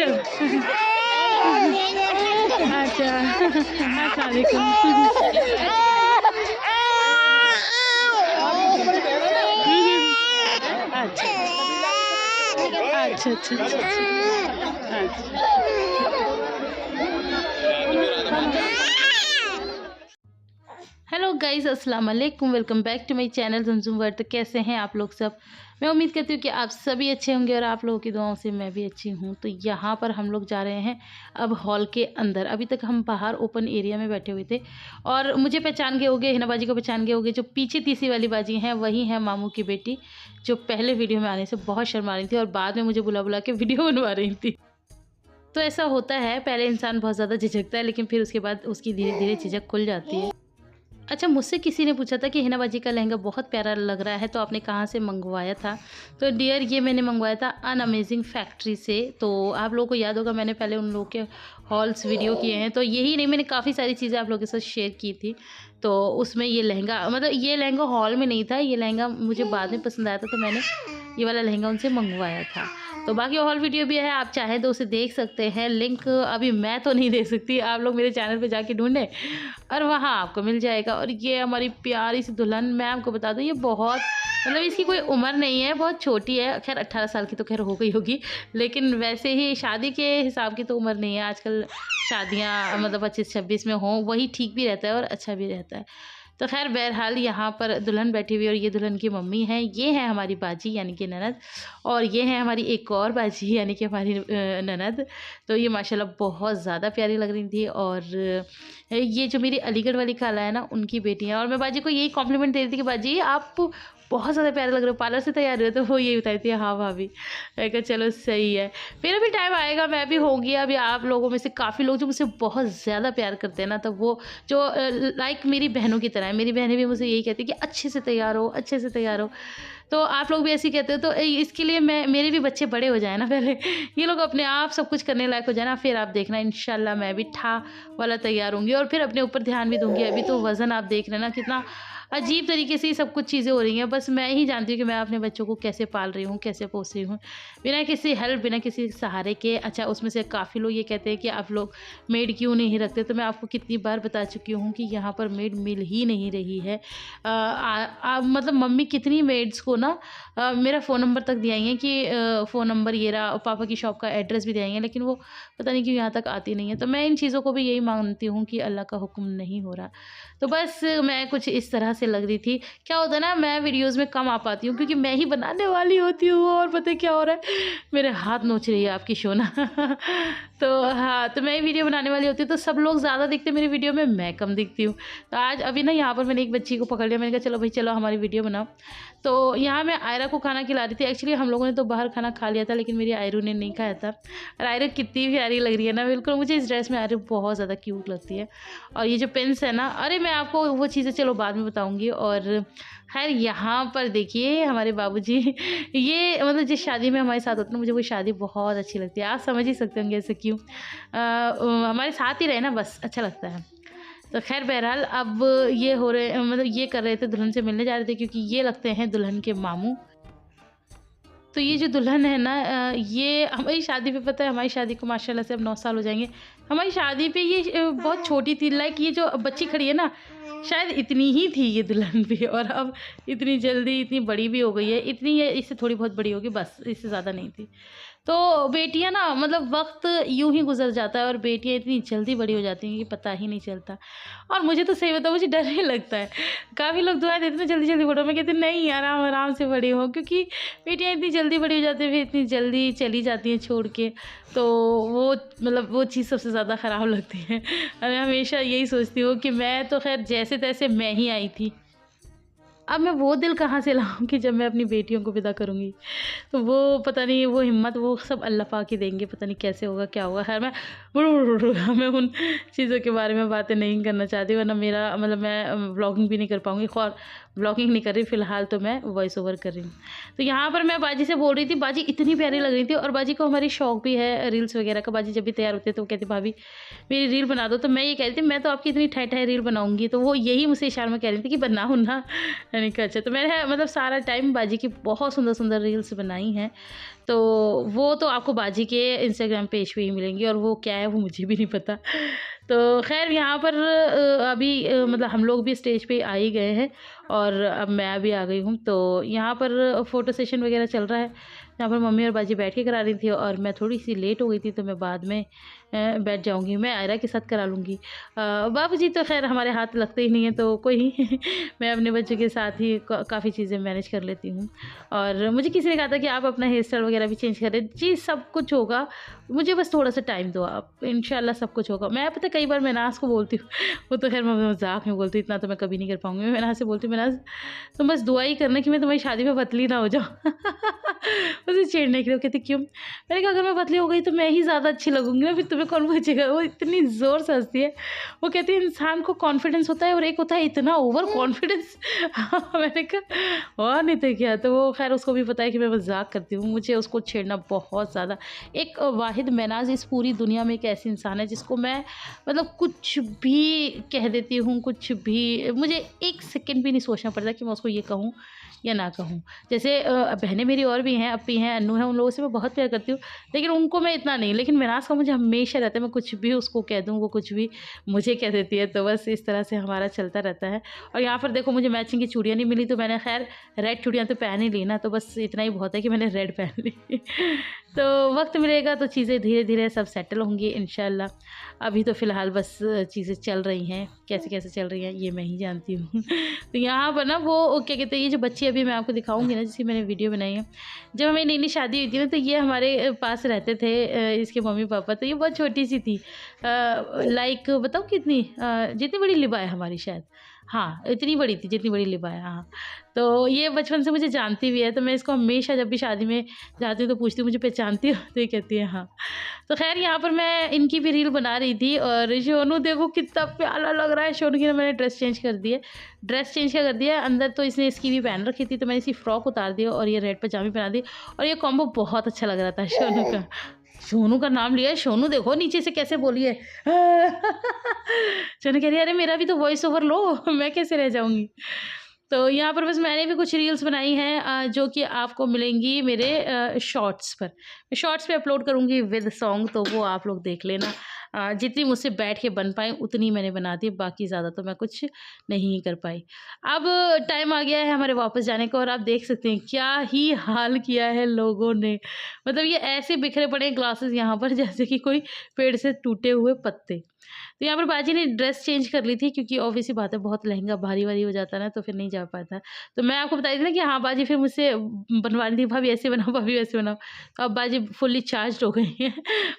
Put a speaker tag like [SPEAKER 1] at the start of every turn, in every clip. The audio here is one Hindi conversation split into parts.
[SPEAKER 1] चलो। अच्छा अस्सलाम वालेकुम। अच्छा अच्छा अच्छा अच्छा हेलो गाइस, अस्सलाम वालेकुम। Welcome back to my channel Zamzum world. तो कैसे हैं आप लोग सब? मैं उम्मीद करती हूँ कि आप सभी अच्छे होंगे और आप लोगों की दुआओं से मैं भी अच्छी हूँ। तो यहाँ पर हम लोग जा रहे हैं अब हॉल के अंदर। अभी तक हम बाहर ओपन एरिया में बैठे हुए थे और मुझे पहचान गए होगे, हिना बाजी को पहचान गए होगे। जो पीछे तीसरी वाली बाजी हैं वही है मामू की बेटी, जो पहले वीडियो में आने से बहुत शर्मा रही थी और बाद में मुझे बुला बुला के वीडियो बनवा रही थी। तो ऐसा होता है, पहले इंसान बहुत ज़्यादा झिझकता है लेकिन फिर उसके बाद उसकी धीरे धीरे झिझक खुल जाती है। अच्छा, मुझसे किसी ने पूछा था कि हिना बाजी का लहंगा बहुत प्यारा लग रहा है, तो आपने कहाँ से मंगवाया था? तो डियर, ये मैंने मंगवाया था अन अमेजिंग फैक्ट्री से। तो आप लोगों को याद होगा, मैंने पहले उन लोगों के हॉल्स वीडियो किए हैं, तो यही नहीं, मैंने काफ़ी सारी चीज़ें आप लोगों के साथ शेयर की थी। तो उसमें ये लहंगा, मतलब ये लहंगा हॉल में नहीं था, ये लहंगा मुझे बाद में पसंद आया था, तो मैंने ये वाला लहंगा उनसे मंगवाया था। तो बाकी हॉल वीडियो भी है, आप चाहे तो उसे देख सकते हैं। लिंक अभी मैं तो नहीं दे सकती, आप लोग मेरे चैनल पे जाके ढूंढें और वहाँ आपको मिल जाएगा। और ये हमारी प्यारी सी दुल्हन, मैं आपको बता दूँ, ये बहुत, मतलब इसकी कोई उम्र नहीं है, बहुत छोटी है। खैर 18 साल की तो खैर हो गई होगी, लेकिन वैसे ही शादी के हिसाब की तो उम्र नहीं है। आजकल शादियाँ मतलब 25-26 में हों, वही ठीक भी रहता है और अच्छा भी रहता है। तो खैर बहरहाल यहाँ पर दुल्हन बैठी हुई और ये दुल्हन की मम्मी है, ये है हमारी बाजी यानी कि ननद, और ये है हमारी एक और बाजी यानी कि हमारी ननद। तो ये माशाल्लाह बहुत ज़्यादा प्यारी लग रही थी। और ये जो मेरी अलीगढ़ वाली खाला है ना, उनकी बेटी है। और मैं बाजी को यही कॉम्प्लीमेंट दे रही थी कि बाजी आप बहुत ज़्यादा प्यारे लग रहे हो, पार्लर से तैयार हुए। तो वो यही बताई थी, हाँ भाभी। मैं कहा चलो सही है, फिर अभी टाइम आएगा, मैं भी होंगी। अभी आप लोगों में से काफ़ी लोग जो मुझसे बहुत ज़्यादा प्यार करते हैं ना, तो वो जो लाइक मेरी बहनों की तरह है, मेरी बहनें भी मुझे यही कहती है कि अच्छे से तैयार हो, अच्छे से तैयार हो। तो आप लोग भी ऐसे ही कहते हो, तो इसके लिए मैं, मेरे भी बच्चे बड़े हो जाए ना पहले, ये लोग अपने आप सब कुछ करने लायक हो जाए ना, फिर आप देखना इंशाल्लाह मैं भी ठा वाला तैयार होंगी और फिर अपने ऊपर ध्यान भी दूंगी। अभी तो वज़न आप देख रहे हैं ना, कितना अजीब तरीके से ही सब कुछ चीज़ें हो रही हैं। बस मैं ही जानती हूँ कि मैं अपने बच्चों को कैसे पाल रही हूँ, कैसे पोस रही हूँ, बिना किसी हेल्प, बिना किसी सहारे के। अच्छा, उसमें से काफ़ी लोग ये कहते हैं कि आप लोग मेड क्यों नहीं रखते? तो मैं आपको कितनी बार बता चुकी हूँ कि यहाँ पर मेड मिल ही नहीं रही है। मतलब मम्मी कितनी मेड्स को ना मेरा फ़ोन नंबर तक दिया है कि फ़ोन नंबर ये रहा, पापा की शॉप का एड्रेस भी दिया है, लेकिन वो पता नहीं क्यों यहाँ तक आती नहीं है। तो मैं इन चीज़ों को भी यही मानती हूँ कि अल्लाह का हुक्म नहीं हो रहा। तो बस मैं कुछ इस तरह से लग रही थी। क्या होता है ना, मैं वीडियोज़ में कम आ पाती हूँ क्योंकि मैं ही बनाने वाली होती हूँ और पता है क्या हो रहा है, मेरे हाथ नोच रही है आपकी शोना। तो हाँ, तो मैं वीडियो बनाने वाली होती हूँ, तो सब लोग ज़्यादा दिखते मेरी वीडियो में, मैं कम दिखती हूँ। तो आज अभी ना यहाँ पर मैंने एक बच्ची को पकड़ लिया, मैंने कहा चलो भाई चलो हमारी वीडियो बनाओ। तो यहाँ मैं आयरा को खाना खिला रही थी। एक्चुअली हम लोगों ने तो बाहर खाना खा लिया था, लेकिन मेरी आयरू ने नहीं खाया था। और आयरू कितनी प्यारी लग रही है ना, बिल्कुल मुझे इस ड्रेस में आयरू बहुत ज़्यादा क्यूट लगती है। और ये जो पिन्स है ना, अरे मैं आपको वो चीज़ें चलो बाद में बताऊँगी। और खैर यहाँ पर देखिए हमारे बाबूजी, ये मतलब जिस शादी में हमारे साथ होते हैं, मुझे वो शादी बहुत अच्छी लगती है। आप समझ ही सकते होंगे ऐसे क्यों। हमारे साथ ही रहे ना, बस अच्छा लगता है। तो खैर बहरहाल अब ये हो रहे, मतलब ये कर रहे थे, दुल्हन से मिलने जा रहे थे क्योंकि ये लगते हैं दुल्हन के मामू। तो ये जो दुल्हन है ना, ये हमारी शादी पे, पता है हमारी शादी को माशाल्लाह से अब 9 साल हो जाएंगे। हमारी शादी पे ये बहुत छोटी थी, लाइक ये जो बच्ची खड़ी है ना, शायद इतनी ही थी ये दुल्हन भी, और अब इतनी जल्दी इतनी बड़ी भी हो गई है। इतनी है, इससे थोड़ी बहुत बड़ी होगी बस, इससे ज़्यादा नहीं थी। तो बेटियां ना, मतलब वक्त यूं ही गुजर जाता है और बेटियां इतनी जल्दी बड़ी हो जाती हैं कि पता ही नहीं चलता। और मुझे तो सही बताऊं, मुझे डर ही लगता है। काफ़ी लोग दुआएं देते हैं जल्दी जल्दी बढ़ो, मैं कहती हूँ नहीं, आराम आराम से बड़ी हो, क्योंकि बेटियां इतनी जल्दी बड़ी हो जाती है, फिर इतनी जल्दी चली जाती हैं छोड़ के। तो वो मतलब वो चीज़ सबसे ज़्यादा ख़राब लगती है। और मैं हमेशा यही सोचती हूँ कि मैं तो खैर जैसे तैसे मैं ही आई थी, अब मैं वो दिल कहाँ से लाऊं कि जब मैं अपनी बेटियों को विदा करूँगी। तो वो पता नहीं, वो हिम्मत वो सब अल्लाह पाक ही देंगे, पता नहीं कैसे होगा क्या होगा। खैर मैं उन चीज़ों के बारे में बातें नहीं करना चाहती, वरना मेरा मतलब मैं व्लॉगिंग भी नहीं कर पाऊँगी। और ब्लॉगिंग नहीं कर रही फ़िलहाल, तो मैं वॉइस ओवर कर रही हूँ। तो यहाँ पर मैं बाजी से बोल रही थी, बाजी इतनी प्यारी लग रही थी और बाजी को हमारी शौक भी है रील्स वगैरह का। बाजी जब भी तैयार होती है तो वो कहती भाभी मेरी रील बना दो, तो मैं ये कह रही थी मैं तो आपकी इतनी ठाई-ठाई रील बनाऊँगी, तो वो यही मुझसे इशारे में कह रही थी कि बनाओ ना। मैंने कहा अच्छा। तो मैंने मतलब सारा टाइम बाजी की बहुत सुंदर-सुंदर रील्स बनाई हैं, तो वो तो आपको बाजी के इंस्टाग्राम पेज पे ही मिलेंगी और वो क्या है वो मुझे भी नहीं पता। तो ख़ैर यहाँ पर अभी मतलब हम लोग भी स्टेज पे आ ही गए हैं और अब मैं भी आ गई हूँ। तो यहाँ पर फ़ोटो सेशन वग़ैरह चल रहा है, यहाँ पर मम्मी और बाजी बैठ के करा रही थी और मैं थोड़ी-सी लेट हो गई थी, तो मैं बाद में बैठ जाऊँगी। मैं आयरा के साथ करा लूँगी। बाबूजी तो ख़ैर हमारे हाथ लगते ही नहीं हैं, तो कोई नहीं मैं अपने बच्चों के साथ ही काफ़ी चीज़ें मैनेज कर लेती हूँ। और मुझे किसी ने कहा था कि आप अपना हेयर स्टाइल वग़ैरह भी चेंज करें। जी, सब कुछ होगा, मुझे बस थोड़ा-सा टाइम दो आप, इंशाल्लाह सब कुछ होगा। मैं पता है कई बार महनाज़ को बोलती हूँ, वो तो ख़ैर मैं मज़ाक में बोलती हूँ, इतना तो मैं कभी नहीं कर पाऊँगी। मैं महनाज़ से बोलती हूँ, महनाज़ तुम बस दुआ ही करना कि मैं तुम्हारी शादी में पतली ना हो जाऊँ। उसे छेड़ने के लिए। वो कहती क्यों? मैंने कहा अगर मैं पतली हो गई तो मैं ही ज़्यादा अच्छी लगूँगी ना, फिर तुम्हें कौन पूछेगा? वो इतनी ज़ोर से हँसती है। वो कहती है इंसान को कॉन्फिडेंस होता है और एक होता है इतना ओवर कॉन्फिडेंस। मैंने कहा और नहीं तो क्या। तो वो ख़ैर उसको भी पता है कि मैं मज़ाक करती हूँ। मुझे उसको छेड़ना बहुत ज़्यादा। एक वाहिद महनाज़ इस पूरी दुनिया में एक ऐसी इंसान है जिसको मैं मतलब कुछ भी कह देती हूँ, कुछ भी मुझे 1 सेकंड भी नहीं सोचना पड़ता कि मैं उसको ये कहूँ या ना कहूँ। जैसे बहनें मेरी और भी हैं, अप्पी हैं, अन्नू हैं, उन लोगों से मैं बहुत प्यार करती हूँ, लेकिन उनको मैं इतना नहीं। लेकिन महनाज़ का मुझे हमेशा रहता है, मैं कुछ भी उसको कह दूँ, वो कुछ भी मुझे कह देती है, तो बस इस तरह से हमारा चलता रहता है। और यहाँ पर देखो मुझे मैचिंग की चूड़ियाँ नहीं मिली, तो मैंने खैर रेड चूड़ियाँ तो पहन ही ली ना, तो बस इतना ही बहुत है कि मैंने रेड पहन ली। तो वक़्त मिलेगा तो चीज़ें धीरे-धीरे सब सेटल होंगी इंशाल्लाह। अभी तो फ़िलहाल बस चीज़ें चल रही हैं, कैसे-कैसे चल रही हैं ये मैं ही जानती हूँ। तो यहाँ पर ना वो क्या कहते हैं, ये जो बच्ची अभी मैं आपको दिखाऊँगी ना जिसकी मैंने वीडियो बनाई है, जब हमें नई-नई शादी हुई थी ना तो ये हमारे पास रहते थे इसके मम्मी-पापा। तो ये बहुत छोटी-सी थी, लाइक बताऊँ कितनी, जितनी बड़ी लिबा है हमारी शायद। हाँ, इतनी बड़ी थी जितनी बड़ी लिबा है, हाँ। तो ये बचपन से मुझे जानती भी है, तो मैं इसको हमेशा जब भी शादी में जाती हूँ तो पूछती हूँ मुझे पहचानती हो? तो ये कहती है हाँ। तो ख़ैर यहाँ पर मैं इनकी भी रील बना रही थी और शोनू देखो कितना प्यारा लग रहा है। शोनू की ना मैंने ड्रेस चेंज कर दी है। ड्रेस चेंज क्या कर दिया है, अंदर तो इसने इसकी भी पहन रखी थी, तो मैंने इसकी फ्रॉक उतार दी और ये रेड पजामी पहना दी और ये कॉम्बो बहुत अच्छा लग रहा था शोनू का। सोनू का नाम लिया है, सोनू देखो नीचे से कैसे बोली है। सोनू कह रही है अरे मेरा भी तो वॉइस ओवर लो, मैं कैसे रह जाऊँगी। तो यहाँ पर बस मैंने भी कुछ रील्स बनाई हैं जो कि आपको मिलेंगी मेरे शॉर्ट्स पर। मैं शॉर्ट्स पे अपलोड करूँगी विद सॉन्ग, तो वो आप लोग देख लेना। जितनी मुझसे बैठ के बन पाई उतनी मैंने बना दी, बाकी ज़्यादा तो मैं कुछ नहीं कर पाई। अब टाइम आ गया है हमारे वापस जाने का और आप देख सकते हैं क्या ही हाल किया है लोगों ने। मतलब ये ऐसे बिखरे पड़े हैं ग्लासेस यहाँ पर जैसे कि कोई पेड़ से टूटे हुए पत्ते। तो यहाँ पर बाजी ने ड्रेस चेंज कर ली थी क्योंकि ऑब्वियस सी बात है बहुत लहंगा भारी-वारी हो जाता है ना, तो फिर नहीं जा पाता। तो मैं आपको बता रही थी ना कि हाँ, बाजी फिर मुझसे बनवा रही थी, भाभी ऐसे बनाओ, भाभी वैसे बनाओ। तो अब बाजी फुल्ली चार्ज्ड हो गई हैं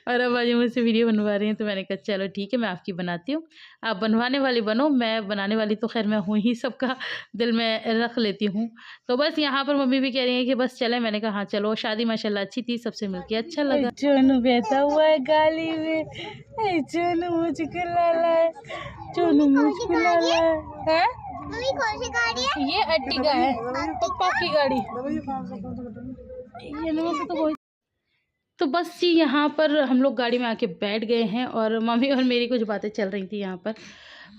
[SPEAKER 1] और अब बाजी मुझसे वीडियो बनवा रही हैं, तो मैंने कहा चलो ठीक है मैं आपकी बनाती हूँ। आप बनवाने वाली बनो, मैं बनाने वाली तो ख़ैर मैं हूँ ही, सबका दिल में रख लेती हूँ। तो बस यहाँ पर मम्मी भी कह रही हैं कि बस चलें, मैंने कहा हाँ चलो, शादी माशाल्लाह अच्छी थी, सबसे मिलके अच्छा लगा।
[SPEAKER 2] चोनू बैठा हुआ है गाली में। चोनू मुझको लाला है, चोनू मुझको लाला है।
[SPEAKER 3] मम्मी कौन सी गाड़ी है?
[SPEAKER 2] ये अर्टिगा है, पप्पा की गाड़ी।
[SPEAKER 1] ये लोगों से तो कोई। तो बस जी यहाँ पर हम लोग गाड़ी में आके बैठ गए हैं और मम्मी और मेरी कुछ बातें चल रही थी यहाँ पर।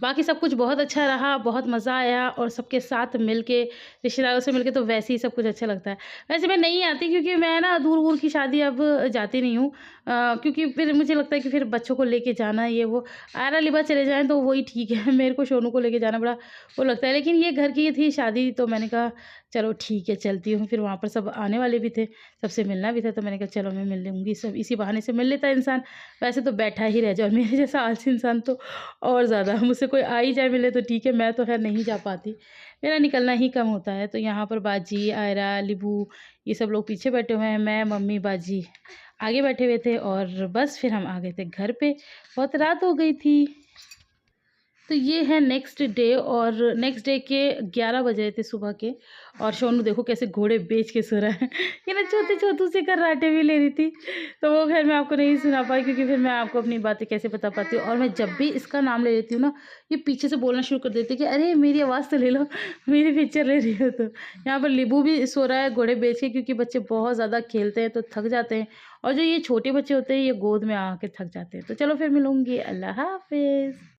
[SPEAKER 1] बाकी सब कुछ बहुत अच्छा रहा, बहुत मज़ा आया और सबके साथ मिलके, रिश्तेदारों से मिलके तो वैसे ही सब कुछ अच्छा लगता है। वैसे मैं नहीं आती क्योंकि मैं ना दूर-दूर की शादी अब जाती नहीं हूँ, क्योंकि फिर मुझे लगता है कि फिर बच्चों को लेके जाना ये वो, आयरा लिबा चले जाएँ तो वही ठीक है। मेरे को शोनू को लेके जाना बड़ा वो लगता है, लेकिन ये घर की थी शादी तो मैंने कहा चलो ठीक है चलती हूँ। फिर वहाँ पर सब आने वाले भी थे, सबसे मिलना भी था, तो मैंने कहा चलो मैं मिल लूँगी, सब इसी बहाने से मिल लेता है इंसान। वैसे तो बैठा ही रह जाए और मेरे जैसा आलसी इंसान तो और ज़्यादा, मुझसे कोई आ ही जाए मिले तो ठीक है, मैं तो खैर नहीं जा पाती, मेरा निकलना ही कम होता है। तो यहाँ पर बाजी, आयरा, लिबू ये सब लोग पीछे बैठे हुए हैं, मैं, मम्मी, बाजी आगे बैठे हुए थे और बस फिर हम आ गए थे घर पे, बहुत रात हो गई थी। तो ये है नेक्स्ट डे, और नेक्स्ट डे के 11 बज रहे थे सुबह के, और सोनू देखो कैसे घोड़े बेच के सो रहा है। ये ना छोटे छोटू से कराटे भी ले रही थी, तो वो खैर मैं आपको नहीं सुना पाई, क्योंकि फिर मैं आपको अपनी बातें कैसे बता पाती हूँ। और मैं जब भी इसका नाम ले लेती हूँ ना, ये पीछे से बोलना शुरू कर देती है कि अरे मेरी आवाज़ तो ले लो, मेरी पिक्चर ले रही हो। तो यहाँ पर लिबू भी सो रहा है घोड़े बेच के, क्योंकि बच्चे बहुत ज़्यादा खेलते हैं तो थक जाते हैं, और जो ये छोटे बच्चे होते हैं ये गोद में आके थक जाते हैं। तो चलो फिर मिलूँगी, अल्लाह हाफ़िज़।